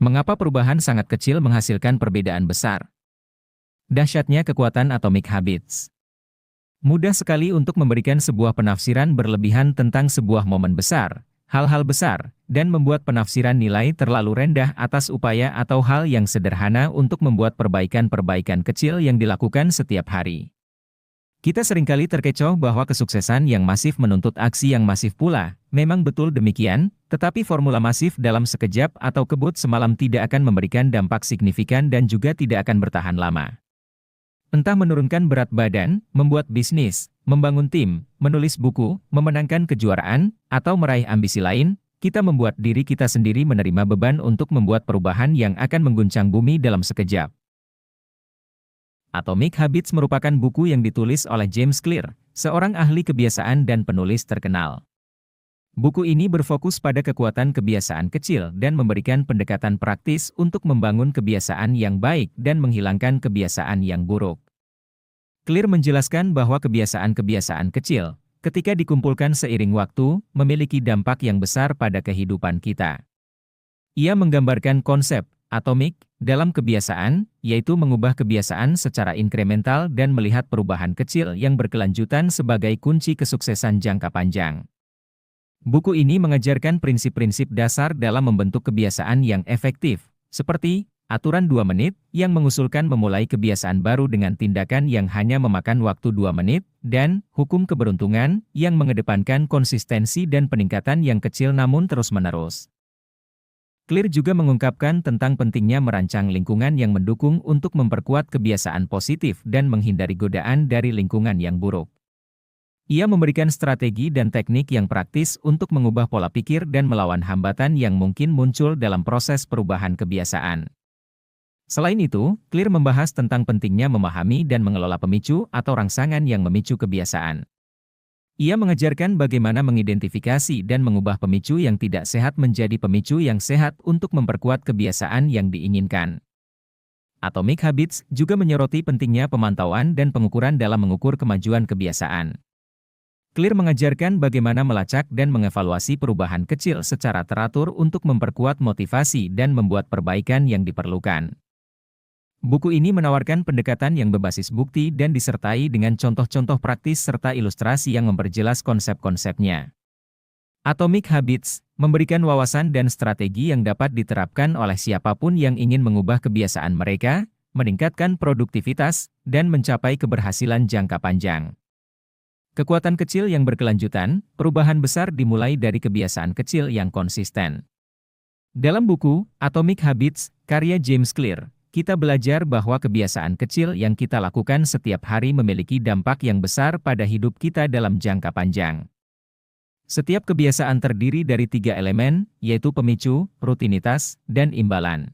Mengapa perubahan sangat kecil menghasilkan perbedaan besar? Dahsyatnya kekuatan Atomic Habits. Mudah sekali untuk memberikan sebuah penafsiran berlebihan tentang sebuah momen besar, hal-hal besar, dan membuat penafsiran nilai terlalu rendah atas upaya atau hal yang sederhana untuk membuat perbaikan-perbaikan kecil yang dilakukan setiap hari. Kita seringkali terkecoh bahwa kesuksesan yang masif menuntut aksi yang masif pula. Memang betul demikian, tetapi formula masif dalam sekejap atau kebut semalam tidak akan memberikan dampak signifikan dan juga tidak akan bertahan lama. Entah menurunkan berat badan, membuat bisnis, membangun tim, menulis buku, memenangkan kejuaraan, atau meraih ambisi lain, kita membuat diri kita sendiri menerima beban untuk membuat perubahan yang akan mengguncang bumi dalam sekejap. Atomic Habits merupakan buku yang ditulis oleh James Clear, seorang ahli kebiasaan dan penulis terkenal. Buku ini berfokus pada kekuatan kebiasaan kecil dan memberikan pendekatan praktis untuk membangun kebiasaan yang baik dan menghilangkan kebiasaan yang buruk. Clear menjelaskan bahwa kebiasaan-kebiasaan kecil, ketika dikumpulkan seiring waktu, memiliki dampak yang besar pada kehidupan kita. Ia menggambarkan konsep atomik dalam kebiasaan, yaitu mengubah kebiasaan secara inkremental dan melihat perubahan kecil yang berkelanjutan sebagai kunci kesuksesan jangka panjang. Buku ini mengajarkan prinsip-prinsip dasar dalam membentuk kebiasaan yang efektif, seperti aturan 2 menit, yang mengusulkan memulai kebiasaan baru dengan tindakan yang hanya memakan waktu 2 menit, dan hukum keberuntungan, yang mengedepankan konsistensi dan peningkatan yang kecil namun terus-menerus. Clear juga mengungkapkan tentang pentingnya merancang lingkungan yang mendukung untuk memperkuat kebiasaan positif dan menghindari godaan dari lingkungan yang buruk. Ia memberikan strategi dan teknik yang praktis untuk mengubah pola pikir dan melawan hambatan yang mungkin muncul dalam proses perubahan kebiasaan. Selain itu, Clear membahas tentang pentingnya memahami dan mengelola pemicu atau rangsangan yang memicu kebiasaan. Ia mengajarkan bagaimana mengidentifikasi dan mengubah pemicu yang tidak sehat menjadi pemicu yang sehat untuk memperkuat kebiasaan yang diinginkan. Atomic Habits juga menyoroti pentingnya pemantauan dan pengukuran dalam mengukur kemajuan kebiasaan. Clear mengajarkan bagaimana melacak dan mengevaluasi perubahan kecil secara teratur untuk memperkuat motivasi dan membuat perbaikan yang diperlukan. Buku ini menawarkan pendekatan yang berbasis bukti dan disertai dengan contoh-contoh praktis serta ilustrasi yang memperjelas konsep-konsepnya. Atomic Habits memberikan wawasan dan strategi yang dapat diterapkan oleh siapapun yang ingin mengubah kebiasaan mereka, meningkatkan produktivitas, dan mencapai keberhasilan jangka panjang. Kekuatan kecil yang berkelanjutan, perubahan besar dimulai dari kebiasaan kecil yang konsisten. Dalam buku Atomic Habits, karya James Clear, kita belajar bahwa kebiasaan kecil yang kita lakukan setiap hari memiliki dampak yang besar pada hidup kita dalam jangka panjang. Setiap kebiasaan terdiri dari 3 elemen, yaitu pemicu, rutinitas, dan imbalan.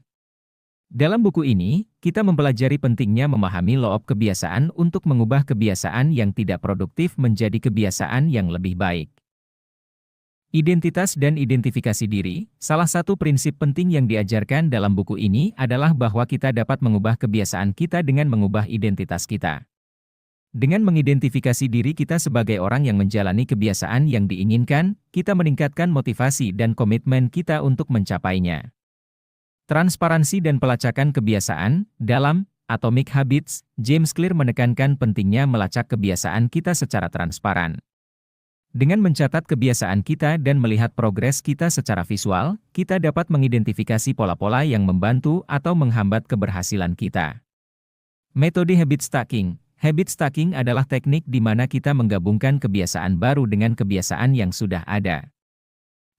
Dalam buku ini, kita mempelajari pentingnya memahami law-of kebiasaan untuk mengubah kebiasaan yang tidak produktif menjadi kebiasaan yang lebih baik. Identitas dan identifikasi diri, salah satu prinsip penting yang diajarkan dalam buku ini adalah bahwa kita dapat mengubah kebiasaan kita dengan mengubah identitas kita. Dengan mengidentifikasi diri kita sebagai orang yang menjalani kebiasaan yang diinginkan, kita meningkatkan motivasi dan komitmen kita untuk mencapainya. Transparansi dan pelacakan kebiasaan, dalam Atomic Habits, James Clear menekankan pentingnya melacak kebiasaan kita secara transparan. Dengan mencatat kebiasaan kita dan melihat progres kita secara visual, kita dapat mengidentifikasi pola-pola yang membantu atau menghambat keberhasilan kita. Metode Habit Stacking. Habit Stacking adalah teknik di mana kita menggabungkan kebiasaan baru dengan kebiasaan yang sudah ada.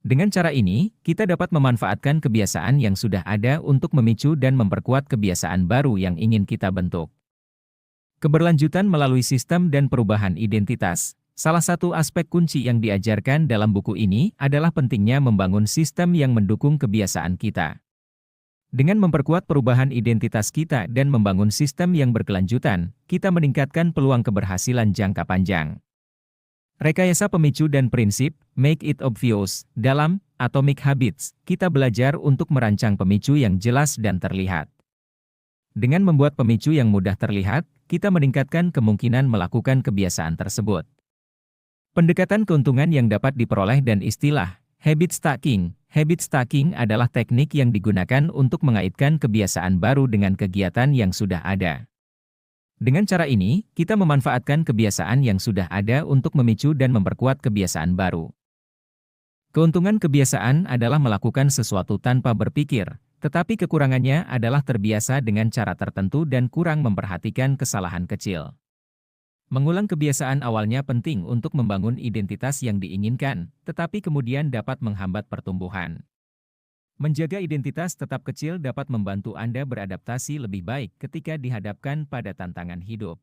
Dengan cara ini, kita dapat memanfaatkan kebiasaan yang sudah ada untuk memicu dan memperkuat kebiasaan baru yang ingin kita bentuk. Keberlanjutan melalui sistem dan perubahan identitas. Salah satu aspek kunci yang diajarkan dalam buku ini adalah pentingnya membangun sistem yang mendukung kebiasaan kita. Dengan memperkuat perubahan identitas kita dan membangun sistem yang berkelanjutan, kita meningkatkan peluang keberhasilan jangka panjang. Rekayasa pemicu dan prinsip, make it obvious, dalam Atomic Habits, kita belajar untuk merancang pemicu yang jelas dan terlihat. Dengan membuat pemicu yang mudah terlihat, kita meningkatkan kemungkinan melakukan kebiasaan tersebut. Pendekatan keuntungan yang dapat diperoleh dan istilah habit stacking. Habit stacking adalah teknik yang digunakan untuk mengaitkan kebiasaan baru dengan kegiatan yang sudah ada. Dengan cara ini, kita memanfaatkan kebiasaan yang sudah ada untuk memicu dan memperkuat kebiasaan baru. Keuntungan kebiasaan adalah melakukan sesuatu tanpa berpikir, tetapi kekurangannya adalah terbiasa dengan cara tertentu dan kurang memperhatikan kesalahan kecil. Mengulang kebiasaan awalnya penting untuk membangun identitas yang diinginkan, tetapi kemudian dapat menghambat pertumbuhan. Menjaga identitas tetap kecil dapat membantu Anda beradaptasi lebih baik ketika dihadapkan pada tantangan hidup.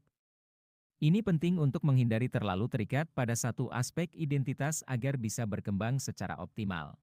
Ini penting untuk menghindari terlalu terikat pada satu aspek identitas agar bisa berkembang secara optimal.